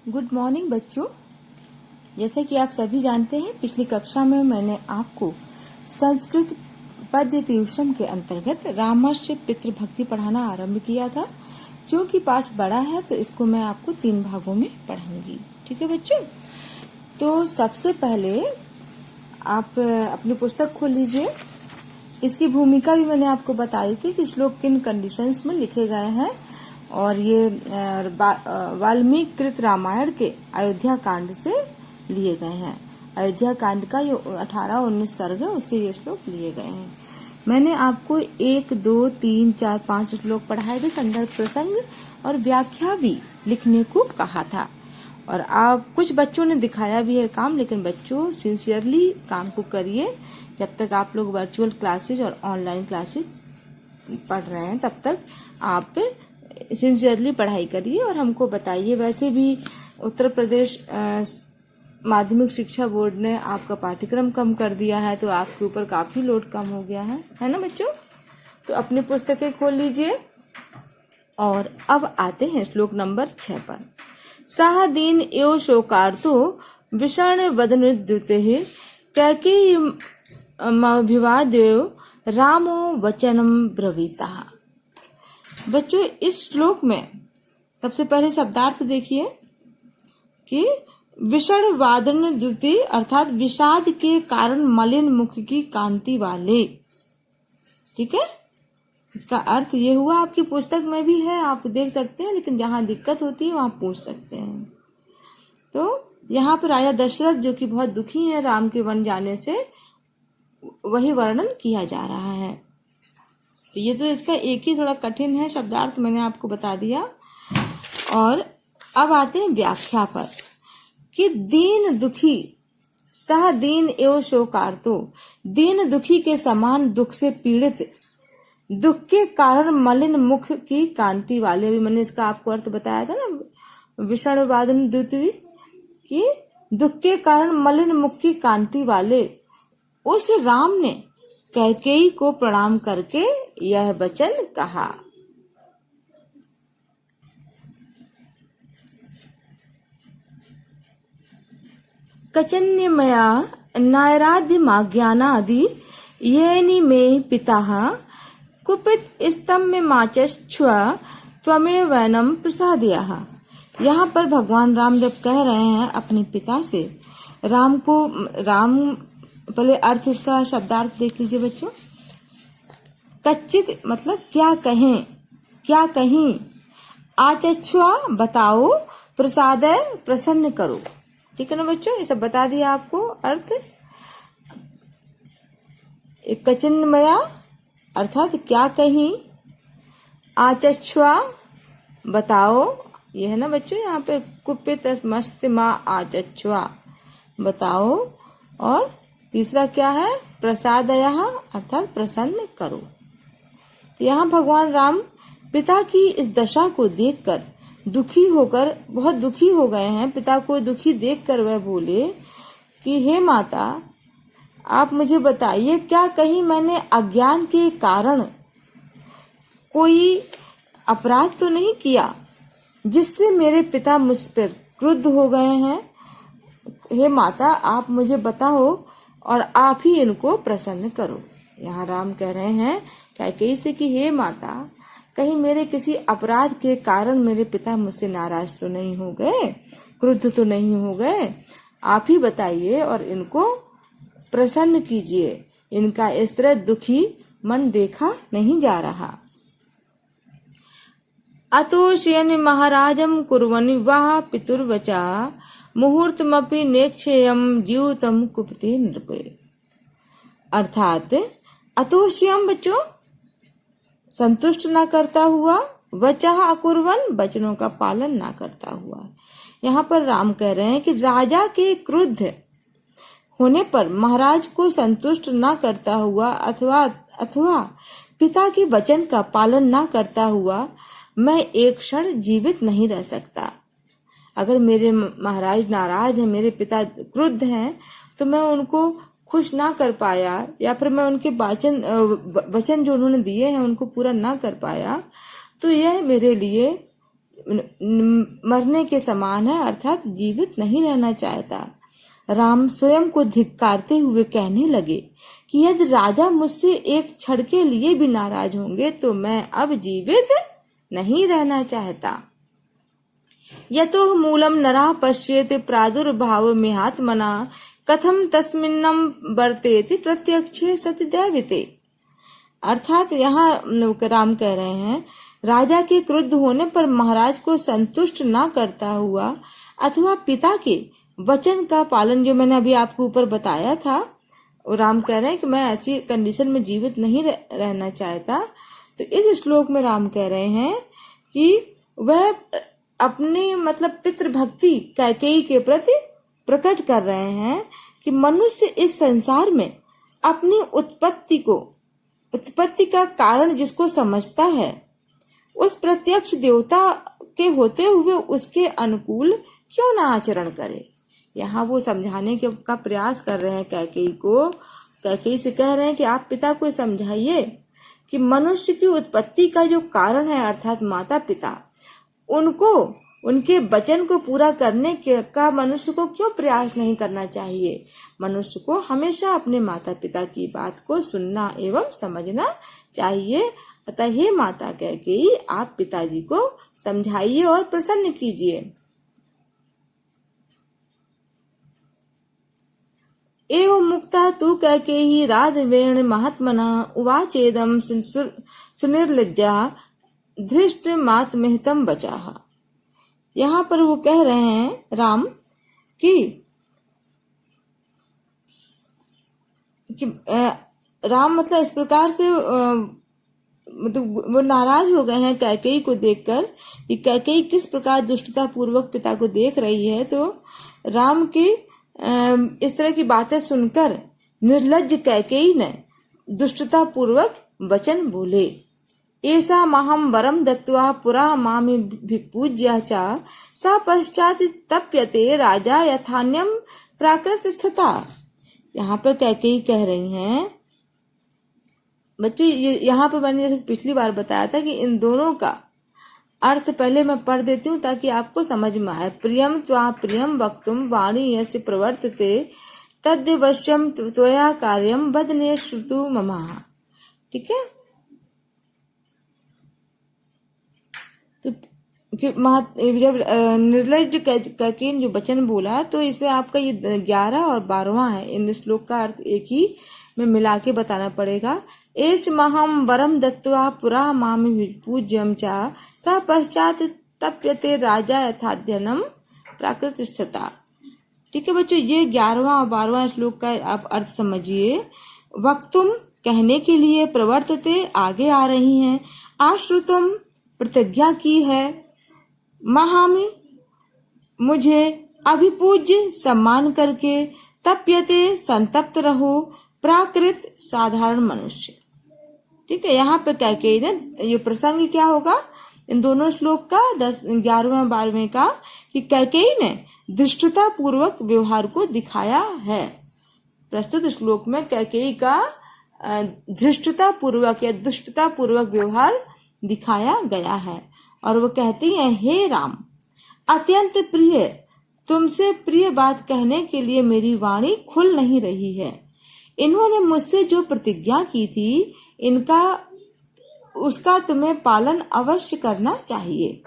Good morning बच्चों। जैसा कि आप सभी जानते हैं, पिछली कक्षा में मैंने आपको संस्कृत पद्य पीयूषम के अंतर्गत रामर्षि पितृभक्ति पढ़ाना आरंभ किया था। क्योंकि पाठ बड़ा है तो इसको मैं आपको 3 भागों में पढ़ाऊंगी। ठीक है बच्चों। तो सबसे पहले आप अपनी पुस्तक खोल लीजिए। इसकी भूमिका भी मैंने आपको बताई थी कि श्लोक किन कंडीशंस में लिखे गए हैं, और ये वाल्मीकि कृत रामायण के अयोध्या कांड से लिए गए हैं। अयोध्या कांड का ये 18-19 सर्ग है, उससे ये श्लोक लिए गए हैं। मैंने आपको 1, 2, 3, 4, 5 श्लोक पढ़ाए थे, संदर्भ प्रसंग और व्याख्या भी लिखने को कहा था। और आप कुछ बच्चों ने दिखाया भी है काम, लेकिन बच्चों सिंसियरली काम को करिए। जब तक आप लोग वर्चुअल क्लासेज और ऑनलाइन क्लासेज पढ़ रहे हैं तब तक आप सिंसियरली पढ़ाई करिए और हमको बताइए। वैसे भी उत्तर प्रदेश माध्यमिक शिक्षा बोर्ड ने आपका पाठ्यक्रम कम कर दिया है, तो आपके ऊपर काफी लोड कम हो गया है ना बच्चों। तो अपनी पुस्तकें खोल लीजिए और अब आते हैं श्लोक नंबर 6 पर। सह दीन एव शोकार्तो विषण वदनुद्युते कैकेयीमभिवाद्यो रामो वचनम ब्रवीता। बच्चों इस श्लोक में सबसे पहले शब्दार्थ देखिए कि विषण वादन द्युति अर्थात विषाद के कारण मलिन मुख की कांति वाले। ठीक है, इसका अर्थ ये हुआ। आपकी पुस्तक में भी है, आप देख सकते हैं, लेकिन जहां दिक्कत होती है वहां पूछ सकते हैं। तो यहाँ पर राजा दशरथ जो कि बहुत दुखी है राम के वन जाने से, वही वर्णन किया जा रहा है। तो ये तो इसका एक ही थोड़ा कठिन है शब्दार्थ, मैंने आपको बता दिया। और अब आते हैं व्याख्या पर कि दीन दुखी सह दीन एवं शोकार्तो, दीन दुखी के समान दुख से पीड़ित, दुख के कारण मलिन मुख की कांति वाले। भी मैंने इसका आपको अर्थ बताया था ना, विषण वादन द्युति, कि दुख के कारण मलिन मुख की कांति वाले उस राम ने कैकेयी को प्रणाम करके यह वचन कहा। कचन्यमया नैराध्यमाज्ञानादि येनि मे पिताः कुपित स्तम्भ माचश्च्व त्वमेवैनं प्रसादयः। यहाँ पर भगवान राम जब कह रहे हैं अपने पिता से, राम पहले अर्थ इसका शब्दार्थ देख लीजिए बच्चों। कच्चित मतलब क्या कहें, क्या कहीं, आचच्छुआ बताओ, प्रसादय प्रसन्न करो। ठीक है ना बच्चों, ये सब बता दिया आपको अर्थ। कचन्मया अर्थात क्या कहीं, आचच्छुआ बताओ, ये है ना बच्चों यहाँ पे कुपित मस्त माँ आचच्छुआ बताओ। और तीसरा क्या है, प्रसादयः अर्थात प्रसन्न करो। तो यहाँ भगवान राम पिता की इस दशा को देखकर दुखी होकर, बहुत दुखी हो गए हैं। पिता को दुखी देखकर वह बोले कि हे माता, आप मुझे बताइए, क्या कहीं मैंने अज्ञान के कारण कोई अपराध तो नहीं किया जिससे मेरे पिता मुझ पर क्रुद्ध हो गए हैं? हे माता, आप मुझे बताओ और आप ही इनको प्रसन्न करो। यहाँ राम कह रहे हैं कैकेयी से कि हे माता, कहीं मेरे किसी अपराध के कारण मेरे पिता मुझसे नाराज तो नहीं हो गए, क्रुद्ध तो नहीं हो गए? आप ही बताइए और इनको प्रसन्न कीजिए। इनका इस तरह दुखी मन देखा नहीं जा रहा। अतोषयन महाराजम कुर्वन् वाह पितुर्वचा मुहूर्तमपि नेक्षेयम जीवतम कुपते नृपे। अर्थात अतोषयम बच्चों संतुष्ट ना करता हुआ, वचः अकुर्वन वचनों का पालन ना करता हुआ। यहाँ पर राम कह रहे हैं कि राजा के क्रुद्ध होने पर महाराज को संतुष्ट ना करता हुआ अथवा पिता के वचन का पालन ना करता हुआ मैं एक क्षण जीवित नहीं रह सकता। अगर मेरे महाराज नाराज हैं, मेरे पिता क्रुद्ध हैं, तो मैं उनको खुश ना कर पाया, या फिर मैं उनके वचन जो उन्होंने दिए हैं उनको पूरा ना कर पाया, तो यह मेरे लिए मरने के समान है, अर्थात जीवित नहीं रहना चाहता। राम स्वयं को धिक्कारते हुए कहने लगे कि यदि राजा मुझसे एक क्षण के लिए भी नाराज होंगे तो मैं अब जीवित नहीं रहना चाहता। यतो मूलम नरः पश्येत प्रादुर्भाव मेहात्मना कथम तस्मिन्नं वर्तेति प्रत्यक्षे सति दैवते। अर्थात यहाँ राम कह रहे हैं, राजा के क्रुद्ध होने पर महाराज को संतुष्ट ना करता हुआ अथवा पिता के वचन का पालन, जो मैंने अभी आपको ऊपर बताया था, राम कह रहे हैं कि मैं ऐसी कंडीशन में जीवित नहीं रहना चाहता। तो इस श्लोक में राम कह रहे हैं कि वह अपनी पितृभक्ति कैकेयी के प्रति प्रकट कर रहे हैं कि मनुष्य इस संसार में अपनी उत्पत्ति का कारण जिसको समझता है, उस प्रत्यक्ष देवता के होते हुए उसके अनुकूल क्यों ना आचरण करे। यहाँ वो समझाने का प्रयास कर रहे हैं कैकेयी को। कैकेयी से कह रहे हैं कि आप पिता को समझाइए कि मनुष्य की उत्पत्ति का जो कारण है, अर्थात माता पिता, उनको उनके वचन को पूरा करने का मनुष्य को क्यों प्रयास नहीं करना चाहिए। मनुष्य को हमेशा अपने माता पिता की बात को सुनना एवं समझना चाहिए। अतः हे माता कैकेयी, आप पिताजी को समझाइए और प्रसन्न कीजिए। एवं मुक्ता तु कैकेयी राघवेण महात्मना उवाचेदं सुनिर्लज्जा धृष्ट मातमिहितं वचः। यहाँ पर वो कह रहे हैं राम कि राम इस प्रकार से वो नाराज हो गए हैं कैकेयी को देखकर कि कैकेयी किस प्रकार दुष्टता पूर्वक पिता को देख रही है। तो राम की इस तरह की बातें सुनकर निर्लज्ज कैकेयी ने दुष्टता पूर्वक वचन बोले। ऐसा महम वरम दत्त्वा पुरा मामि विपूज्य च स पश्चात तप्यते राजा यथान्यम प्राकृत स्थिता। यहाँ पर कैकेयी कह रही हैं बच्चों, यहाँ पर मैंने जैसे पिछली बार बताया था कि इन दोनों का अर्थ पहले मैं पढ़ देती हूँ ताकि आपको समझ में आए। प्रियम त्वा प्रियम वक्तुम वाणी यस्य प्रवर्तते तद्वश्यम त्वया कार्यम वदने श्रुतु ममः। ठीक है, तो जब निर्लज्ज कैकेयी जो वचन बोला तो इसमें आपका ये 11 और 12वां है। इन श्लोक का अर्थ एक ही में मिला के बताना पड़ेगा। एष महम वरम दत्त्वा पुरा मामि विपूज्यं च स पश्चात तप्यते राजा यथाध्ययनम प्राकृत स्थिता। ठीक है बच्चों, ये 11वां और 12वां श्लोक का आप अर्थ समझिए। वक्तुम कहने के लिए, प्रवर्तते आगे आ रही हैं, आश्रुतम प्रतिज्ञा की है, महामि मुझे अभिपूज्य सम्मान करके, तप्यते संतप्त रहो, प्राकृत साधारण मनुष्य। ठीक है, यहाँ पे कैकेयी ने ये प्रसंग क्या होगा इन दोनों श्लोक का 11वें 12वें का कि कैकेयी ने धृष्टता पूर्वक व्यवहार को दिखाया है। प्रस्तुत श्लोक में कैकेयी का धृष्टता पूर्वक या दुष्टता पूर्वक व्यवहार दिखाया गया है। और वो कहती है, हे राम, अत्यंत प्रिय, तुमसे प्रिय बात कहने के लिए मेरी वाणी खुल नहीं रही है। इन्होंने मुझसे जो प्रतिज्ञा की थी उसका तुम्हें पालन अवश्य करना चाहिए।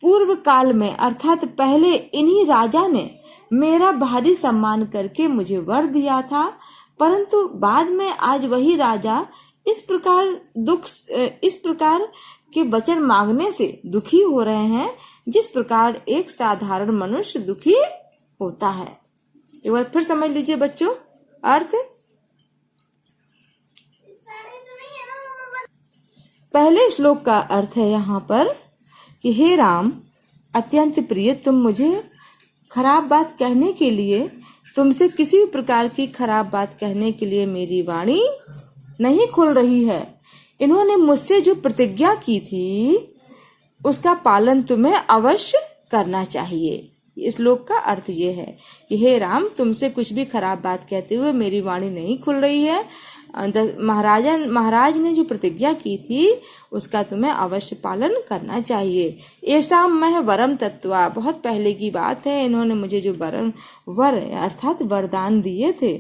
पूर्व काल में अर्थात पहले इन्हीं राजा ने मेरा भारी सम्मान करके मुझे वर दिया था, परंतु बाद में आज वही राजा इस प्रकार के वचन मांगने से दुखी हो रहे हैं जिस प्रकार एक साधारण मनुष्य दुखी होता है। एक बार फिर समझ लीजिए बच्चों अर्थ। पहले श्लोक का अर्थ है यहाँ पर कि हे राम, अत्यंत प्रिय, तुम मुझे खराब बात कहने के लिए, तुमसे किसी भी प्रकार की खराब बात कहने के लिए मेरी वाणी नहीं खुल रही है। इन्होंने मुझसे जो प्रतिज्ञा की थी उसका पालन तुम्हें अवश्य करना चाहिए। इस श्लोक का अर्थ ये है कि हे राम, तुमसे कुछ भी खराब बात कहते हुए मेरी वाणी नहीं खुल रही है। महाराज ने जो प्रतिज्ञा की थी उसका तुम्हें अवश्य पालन करना चाहिए। ऐसा मैं वरम तत्वा, बहुत पहले की बात है, इन्होंने मुझे जो वर अर्थात वरदान दिए थे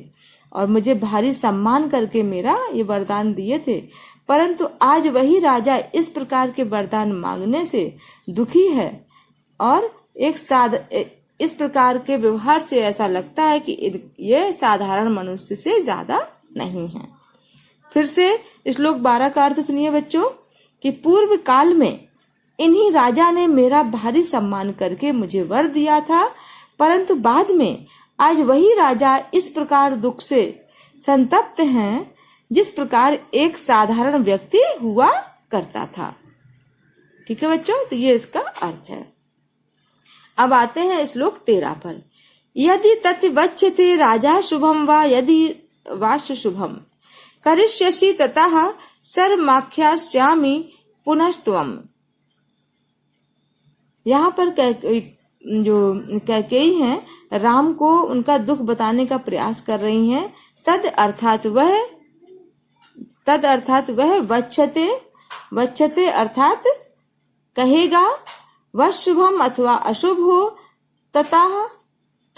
और मुझे भारी सम्मान करके मेरा ये वरदान दिए थे, परंतु आज वही राजा इस प्रकार के वरदान मांगने से दुखी है और इस प्रकार के व्यवहार से ऐसा लगता है कि ये साधारण मनुष्य से ज्यादा नहीं है। फिर से श्लोक 12 का अर्थ सुनिए बच्चों कि पूर्व काल में इन्हीं राजा ने मेरा भारी सम्मान करके मुझे वर दिया था, परंतु बाद में आज वही राजा इस प्रकार दुख से संतप्त हैं जिस प्रकार एक साधारण व्यक्ति हुआ करता था। ठीक है बच्चों, तो ये इसका अर्थ है। अब आते हैं श्लोक 13 पर। यदि तत्वच्यते राजा शुभम वा यदि वाश्य शुभम करिष्यसि ततः सर्वमाख्यास्यामि पुनस्त्वम्। यहाँ पर जो कैकेयी हैं राम को उनका दुख बताने का प्रयास कर रही हैं। तद अर्थात वह वच्छते अर्थात कहेगा, वह शुभम अथवा अशुभ हो, तथा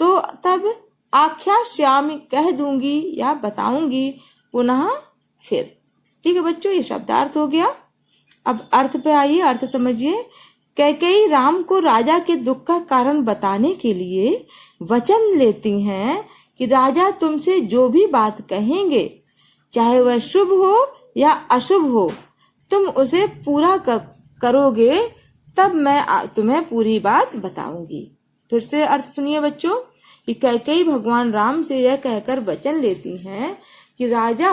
तो तब आख्यास्यामि कह दूंगी या बताऊंगी, पुनः फिर। ठीक है बच्चों, ये शब्दार्थ हो गया। अब अर्थ पे आइए, अर्थ समझिए। कैकेयी राम को राजा के दुख का कारण बताने के लिए वचन लेती हैं कि राजा तुमसे जो भी बात कहेंगे, चाहे वह शुभ हो या अशुभ हो, तुम उसे पूरा करोगे, तब मैं तुम्हें पूरी बात बताऊंगी। फिर से अर्थ सुनिए बच्चों कि कैकेयी भगवान राम से यह कहकर वचन लेती हैं कि राजा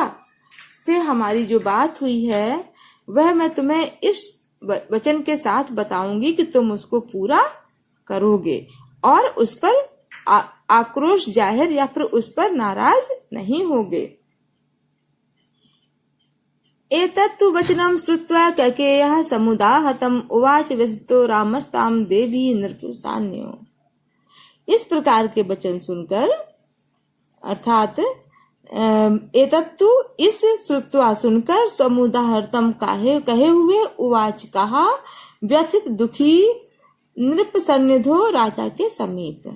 से हमारी जो बात हुई है वह मैं तुम्हें इस वचन के साथ बताऊंगी कि तुम उसको पूरा करोगे और उस पर आक्रोश जाहिर या फिर उस पर नाराज नहीं होगे। एतत्तु वचनम श्रुत्वा कैकेयः समुदाहतम उवाच व्यथितो रामस्ताम देवी नृपुसान्यो। इस प्रकार के वचन सुनकर अर्थात एतत्तु इस श्रुत्वा सुनकर समुदाहतम कहे हुए उवाच कहा, व्यथित दुखी नृप सन्निधो राजा के समीप।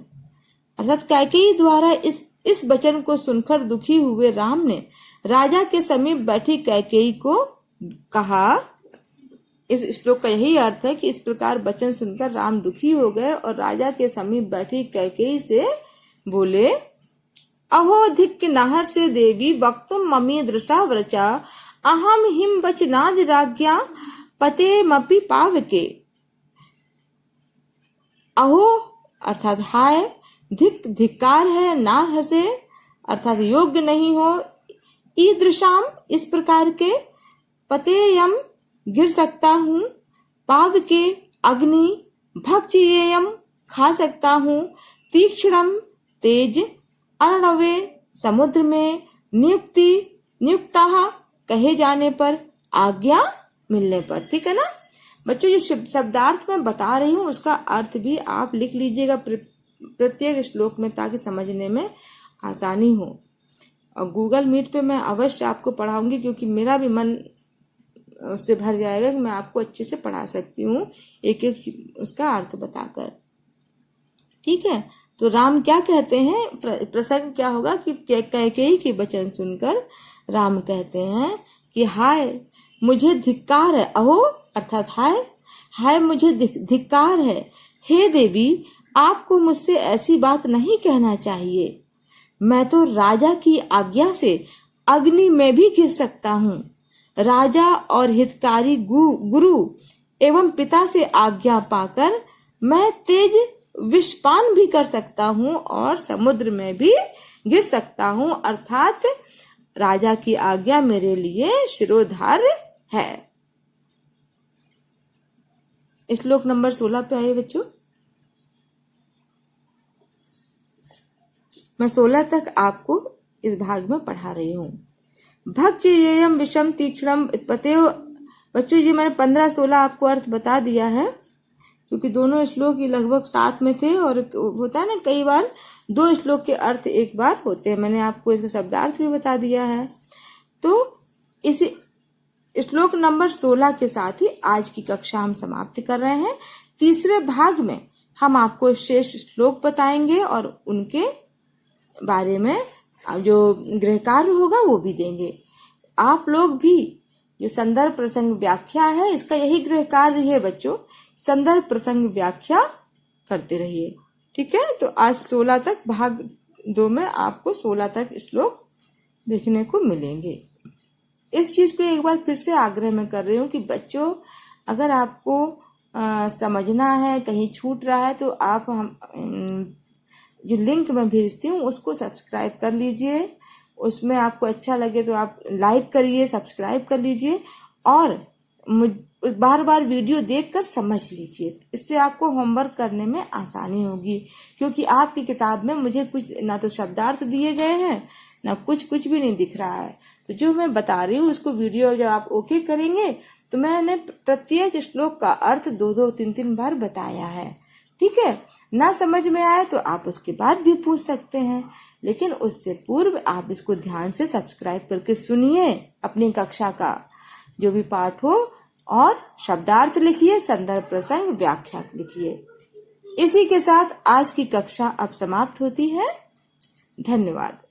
अर्थात कैकेयी द्वारा इस वचन को सुनकर दुखी हुए राम ने राजा के समीप बैठी कैकेयी को कहा। इस श्लोक का यही अर्थ है कि इस प्रकार वचन सुनकर राम दुखी हो गए और राजा के समीप बैठी कैकेयी से बोले, अहो धिक् नाहर से देवी वक्तुम ममी दृशा व्रचा अहम हिम वचनाद राज्ञा पते मपि पावके। अहो अर्थात हाय, धिक्कार है, नार हसे अर्थात योग्य नहीं हो, ईदृशाम इस प्रकार के, पतेयम गिर सकता हूँ, पाव के अग्नि, भक्षयेयम खा सकता हूँ, तीक्ष्णम तेज, अर्णवे समुद्र में, नियुक्ता कहे जाने पर, आज्ञा मिलने पर। ठीक है ना बच्चों, जो शब्दार्थ मैं बता रही हूँ उसका अर्थ भी आप लिख लीजिएगा प्रत्येक श्लोक में ताकि समझने में आसानी हो। और गूगल मीट पे मैं अवश्य आपको पढ़ाऊंगी क्योंकि मेरा भी मन उससे भर जाएगा कि मैं आपको अच्छे से पढ़ा सकती हूँ एक एक उसका अर्थ बताकर। ठीक है, तो राम क्या कहते हैं, प्रसंग क्या होगा कि कैकेयी के वचन सुनकर राम कहते हैं कि हाय मुझे धिक्कार है, अहो अर्थात हाय मुझे धिक्कार है, हे देवी आपको मुझसे ऐसी बात नहीं कहना चाहिए, मैं तो राजा की आज्ञा से अग्नि में भी गिर सकता हूँ, राजा और हितकारी गुरु एवं पिता से आज्ञा पाकर मैं तेज विषपान भी कर सकता हूँ और समुद्र में भी गिर सकता हूँ, अर्थात राजा की आज्ञा मेरे लिए शिरोधार्य है। श्लोक नंबर 16 पे आइए बच्चों। मैं 16 तक आपको इस भाग में पढ़ा रही हूँ। भक्षयेयम विषम तीक्ष्णम पतेयो। बच्चों जी मैंने 15-16 आपको अर्थ बता दिया है क्योंकि दोनों श्लोक लगभग साथ में थे और होता है ना कई बार 2 श्लोक के अर्थ एक बार होते हैं। मैंने आपको इसका शब्दार्थ भी बता दिया है। तो इस श्लोक नंबर 16 के साथ ही आज की कक्षा हम समाप्त कर रहे हैं। तीसरे भाग में हम आपको शेष श्लोक बताएंगे और उनके बारे में जो गृह कार्य होगा वो भी देंगे। आप लोग भी जो संदर्भ प्रसंग व्याख्या है, इसका यही गृह कार्य है बच्चों, संदर्भ प्रसंग व्याख्या करते रहिए। ठीक है, तो आज 16 तक, भाग 2 में आपको 16 तक श्लोक देखने को मिलेंगे। इस चीज को एक बार फिर से आग्रह में कर रही हूँ कि बच्चों, अगर आपको समझना है, कहीं छूट रहा है, तो आप जो लिंक मैं भेजती हूँ उसको सब्सक्राइब कर लीजिए। उसमें आपको अच्छा लगे तो आप लाइक करिए, सब्सक्राइब कर लीजिए और बार बार वीडियो देखकर समझ लीजिए। इससे आपको होमवर्क करने में आसानी होगी, क्योंकि आपकी किताब में मुझे कुछ ना तो शब्दार्थ दिए गए हैं, ना कुछ भी नहीं दिख रहा है। तो जो मैं बता रही हूँ उसको वीडियो जब आप ओके करेंगे तो मैंने प्रत्येक श्लोक का अर्थ 2-2, 3-3 बार बताया है। ठीक है, ना समझ में आए तो आप उसके बाद भी पूछ सकते हैं, लेकिन उससे पूर्व आप इसको ध्यान से सब्सक्राइब करके सुनिए, अपनी कक्षा का जो भी पाठ हो, और शब्दार्थ लिखिए, संदर्भ प्रसंग व्याख्या लिखिए। इसी के साथ आज की कक्षा अब समाप्त होती है। धन्यवाद।